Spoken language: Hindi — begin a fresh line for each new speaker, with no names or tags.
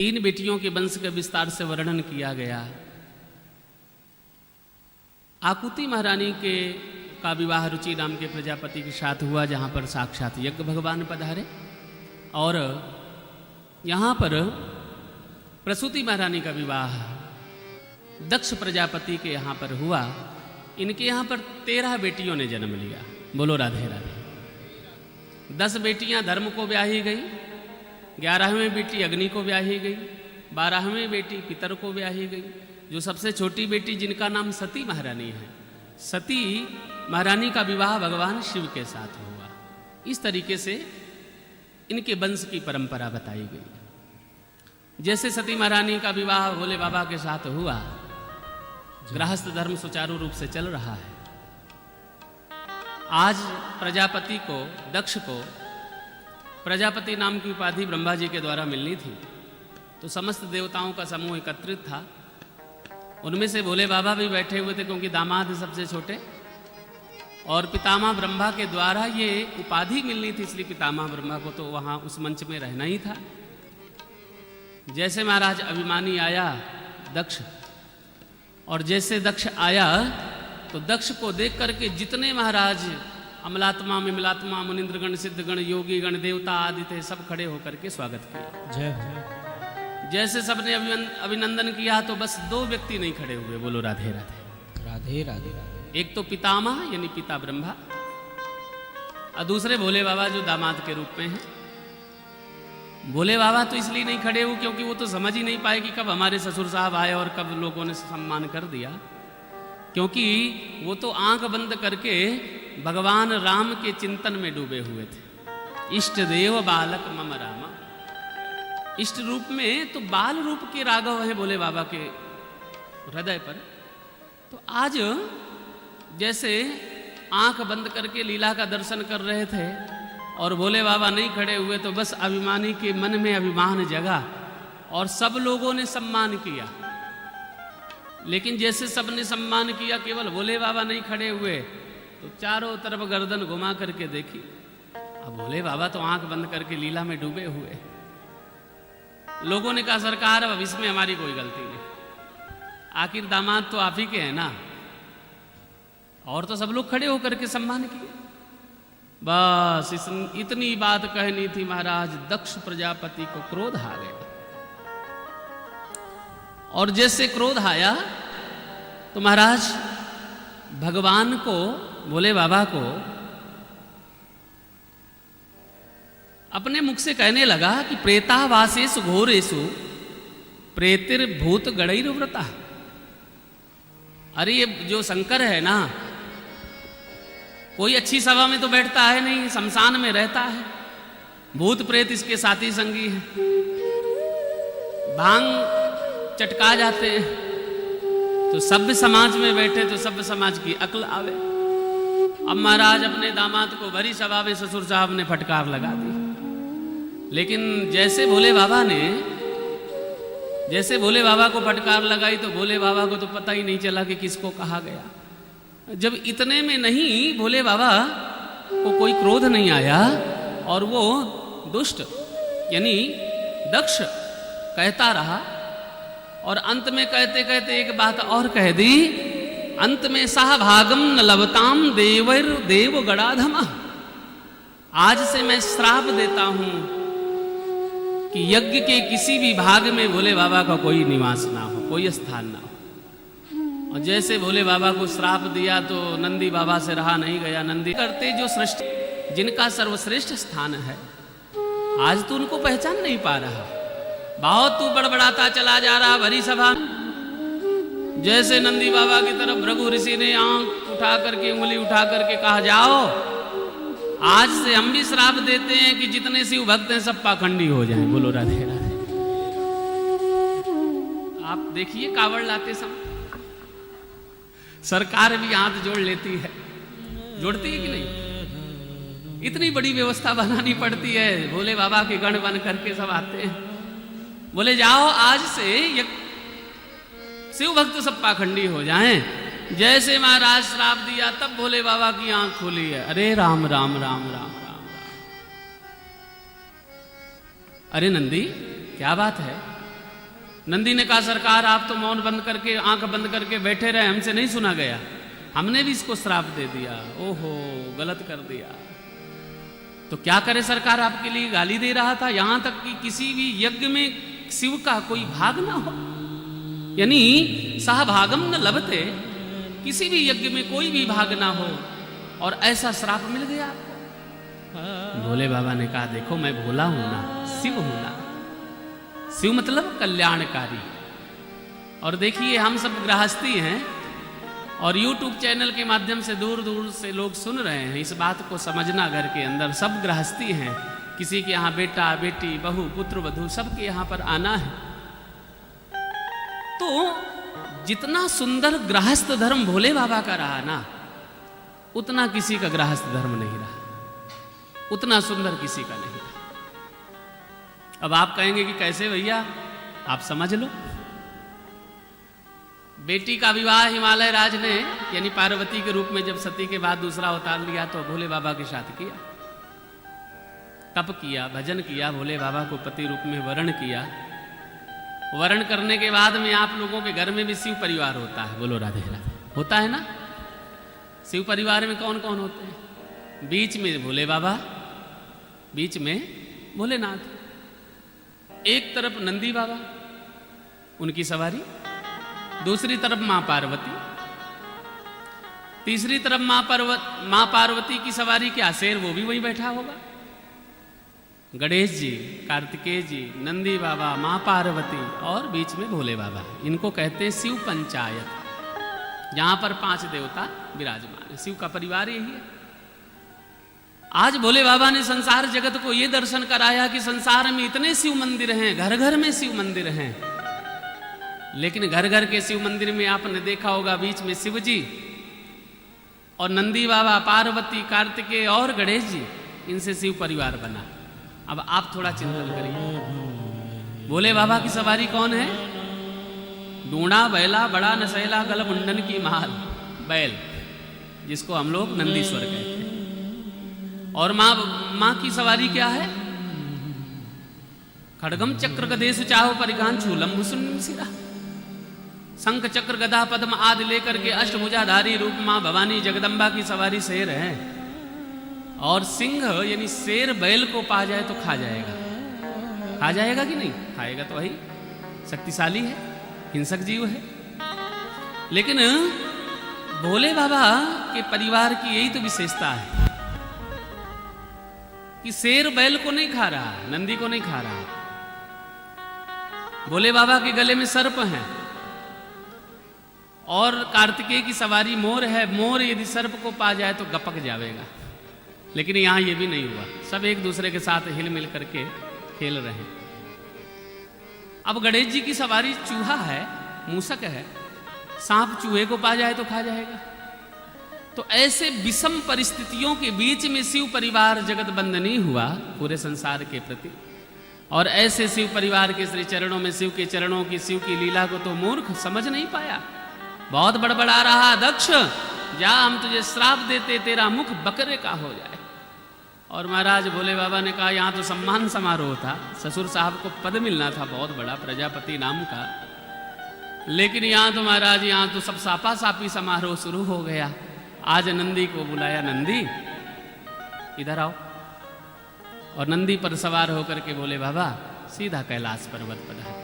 तीन बेटियों के वंश के विस्तार से वर्णन किया गया। आकुति महारानी का विवाह रुचि नाम के प्रजापति के साथ हुआ, जहाँ पर साक्षात यज्ञ भगवान पधारे। और यहाँ पर प्रसूति महारानी का विवाह दक्ष प्रजापति के यहाँ पर हुआ। इनके यहाँ पर 13 बेटियों ने जन्म लिया। बोलो राधे राधे। 10 बेटियाँ धर्म को ब्याही गई, 11वीं बेटी अग्नि को ब्याही गई, 12वीं बेटी पितर को ब्याही गई। जो सबसे छोटी बेटी जिनका नाम सती महारानी है, सती महारानी का विवाह भगवान शिव के साथ हुआ। इस तरीके से इनके वंश की परंपरा बताई गई। जैसे सती महारानी का विवाह भोले बाबा के साथ हुआ, गृहस्थ धर्म सुचारू रूप से चल रहा है। आज प्रजापति को, दक्ष को प्रजापति नाम की उपाधि ब्रह्मा जी के द्वारा मिलनी थी, तो समस्त देवताओं का समूह एकत्रित था। उनमें से भोले बाबा भी बैठे हुए थे, क्योंकि दामाद सबसे छोटे, और पितामह ब्रह्मा के द्वारा ये उपाधि मिलनी थी, इसलिए पितामह ब्रह्मा को तो वहाँ उस मंच में रहना ही था। जैसे महाराज अभिमानी आया दक्ष, और जैसे दक्ष आया तो दक्ष को देख करके जितने महाराज अमलात्मा मिमलात्मा मुनिंद्रगण सिद्धगण योगीगण देवता आदि थे, सब खड़े होकर के स्वागत किया।
जय।
जैसे सबने अभिनंदन किया तो बस 2 व्यक्ति नहीं खड़े हुए। बोलो राधे राधे।
राधे राधे राधे।
एक तो पितामह यानी पिता ब्रह्मा, और दूसरे भोले बाबा जो दामाद के रूप में हैं। भोले बाबा तो इसलिए नहीं खड़े हुए क्योंकि वो तो समझ ही नहीं पाए कि कब हमारे ससुर साहब आए और कब लोगों ने सम्मान कर दिया, क्योंकि वो तो आंख बंद करके भगवान राम के चिंतन में डूबे हुए थे। इष्ट देव बालक मम रामा, इष्ट रूप में तो बाल रूप के राघव है भोले बाबा के हृदय पर। तो आज जैसे आंख बंद करके लीला का दर्शन कर रहे थे और भोले बाबा नहीं खड़े हुए, तो बस अभिमानी के मन में अभिमान जगा और सब लोगों ने सम्मान किया। लेकिन जैसे सबने सम्मान किया, केवल भोले बाबा नहीं खड़े हुए, तो चारों तरफ गर्दन घुमा करके देखी। अब भोले बाबा तो आंख बंद करके लीला में डूबे हुए। लोगों ने कहा सरकार अब इसमें हमारी कोई गलती नहीं, आखिर दामाद तो आप ही के हैं ना। और तो सब लोग खड़े होकर के सम्मान किए। बस इतनी बात कहनी थी, महाराज दक्ष प्रजापति को क्रोध आ गया। और जैसे क्रोध आया तो महाराज भगवान को, भोले बाबा को अपने मुख से कहने लगा कि प्रेतावासेषु घोरेषु प्रेतिर्भूत गणैर्व्रता। अरे ये जो शंकर है ना, कोई अच्छी सभा में तो बैठता है नहीं, शमशान में रहता है। भूत प्रेत इसके साथी संगी हैं, भांग चटका जाते हैं, तो सभ्य समाज में बैठे तो सभ्य समाज की अक्ल आवे। अब महाराज अपने दामाद को भरी सभा में ससुर साहब ने फटकार लगा दी। लेकिन जैसे भोले बाबा को फटकार लगाई, तो भोले बाबा को तो पता ही नहीं चला कि किसको कहा गया। जब इतने में नहीं भोले बाबा को कोई क्रोध नहीं आया, और वो दुष्ट यानी दक्ष कहता रहा, और अंत में कहते कहते एक बात और कह दी। अंत में सह भागम न लवताम देवर देव गणाधमा। आज से मैं श्राप देता हूं कि यज्ञ के किसी भी भाग में भोले बाबा का कोई निवास ना हो, कोई स्थान ना हो। और जैसे भोले बाबा को श्राप दिया तो नंदी बाबा से रहा नहीं गया। नंदी करते जो सृष्टि जिनका सर्वश्रेष्ठ स्थान है, आज तो उनको पहचान नहीं पा रहा। बहुत तू बड़बड़ाता चला जा रहा भरी सभा। जैसे नंदी बाबा की तरफ भृगु ऋषि ने आंख उठा करके, उंगली उठा करके कहा जाओ, आज से हम भी श्राप देते हैं कि जितने शिव भक्त हैं सब पाखंडी हो जाएं। बोलो राधे राधे। आप देखिए कावड़ लाते समय सरकार भी हाथ जोड़ लेती है, जोड़ती है कि नहीं? इतनी बड़ी व्यवस्था बनानी पड़ती है। भोले बाबा के गण बन करके सब आते हैं, बोले जाओ आज से शिव भक्त सब पाखंडी हो जाएं। जैसे महाराज श्राप दिया, तब भोले बाबा की आंख खुली है। अरे राम राम राम राम राम राम। अरे नंदी क्या बात है? नंदी ने कहा सरकार आप तो मौन बंद करके आंख बंद करके बैठे रहे, हमसे नहीं सुना गया, हमने भी इसको श्राप दे दिया। ओहो गलत कर दिया। तो क्या करे सरकार, आपके लिए गाली दे रहा था, यहां तक कि किसी भी यज्ञ में शिव का कोई भाग ना हो, यानी सहभागम न लभते, किसी भी यज्ञ में कोई भी भाग ना हो, और ऐसा श्राप मिल गया आपको। भोले बाबा ने कहा देखो मैं भोला हूं ना, शिव हूं ना। शिव मतलब कल्याणकारी। और देखिए हम सब गृहस्थी हैं और YouTube चैनल के माध्यम से दूर दूर से लोग सुन रहे हैं, इस बात को समझना, घर के अंदर सब गृहस्थी हैं, किसी के यहाँ बेटा बेटी बहू पुत्र वधू सबके यहाँ पर आना है। तो जितना सुंदर गृहस्थ धर्म भोले बाबा का रहा ना, उतना किसी का गृहस्थ धर्म नहीं रहा, उतना सुंदर किसी का नहीं रहा। अब आप कहेंगे कि कैसे भैया, आप समझ लो। बेटी का विवाह हिमालय राज ने यानी पार्वती के रूप में जब सती के बाद दूसरा अवतार लिया तो भोले बाबा के साथ किया, तप किया, भजन किया, भोले बाबा को पति रूप में वर्ण किया। वर्ण करने के बाद में आप लोगों के घर में भी शिव परिवार होता है, बोलो राधे राधे, होता है ना। शिव परिवार में कौन कौन होते हैं? बीच में भोले बाबा, बीच में भोलेनाथ, एक तरफ नंदी बाबा उनकी सवारी, दूसरी तरफ मां पार्वती, तीसरी तरफ मां पार्वती की सवारी क्या शेर वो भी वहीं बैठा होगा, गणेश जी, कार्तिकेय जी, नंदी बाबा, मां पार्वती और बीच में भोले बाबा। इनको कहते हैं शिव पंचायत, जहां पर 5 देवता विराजमान है। शिव का परिवार यही है। आज भोले बाबा ने संसार जगत को यह दर्शन कराया कि संसार में इतने शिव मंदिर हैं, घर घर में शिव मंदिर हैं, लेकिन घर घर के शिव मंदिर में आपने देखा होगा बीच में शिव जी और नंदी बाबा, पार्वती, कार्तिकेय और गणेश जी, इनसे शिव परिवार बना। अब आप थोड़ा चिंतन करिए, भोले बाबा की सवारी कौन है? डूणा बैला बड़ा नशैला गल मुंडन की माल, बैल, जिसको हम लोग नंदीश्वर कहते हैं। और मां की सवारी क्या है? खड़गम चक्र गदेशु चाहो परिकान छूलम भुसुन सिरा, शंख चक्र गदा पद्म आदि लेकर के अष्टभुजाधारी रूप मां भवानी जगदम्बा की सवारी शेर है। और सिंह यानी शेर बैल को पा जाए तो खा जाएगा, खा जाएगा कि नहीं? खाएगा तो वही, शक्तिशाली है, हिंसक जीव है। लेकिन भोले बाबा के परिवार की यही तो विशेषता है कि शेर बैल को नहीं खा रहा, नंदी को नहीं खा रहा। भोले बाबा के गले में सर्प है और कार्तिकेय की सवारी मोर है। मोर यदि सर्प को पा जाए तो गपक जाएगा, लेकिन यहां यह भी नहीं हुआ, सब एक दूसरे के साथ हिल मिल करके खेल रहे हैं। अब गणेश जी की सवारी चूहा है, मूसक है, सांप चूहे को पा जाए तो खा जाएगा। तो ऐसे विषम परिस्थितियों के बीच में शिव परिवार जगत बंदनी हुआ पूरे संसार के प्रति। और ऐसे शिव परिवार के श्री चरणों में, शिव के चरणों की, शिव की लीला को तो मूर्ख समझ नहीं पाया, बहुत बड़बड़ा रहा, दक्ष जा हम तुझे श्राप देते, तेरा मुख बकरे का हो जाए। और महाराज भोले बाबा ने कहा यहाँ तो सम्मान समारोह था, ससुर साहब को पद मिलना था बहुत बड़ा, प्रजापति नाम का, लेकिन यहाँ तो महाराज यहाँ तो सब सापा सापी समारोह शुरू हो गया। आज नंदी को बुलाया, नंदी इधर आओ। और नंदी पर सवार होकर के बोले बाबा सीधा कैलाश पर्वत पधार।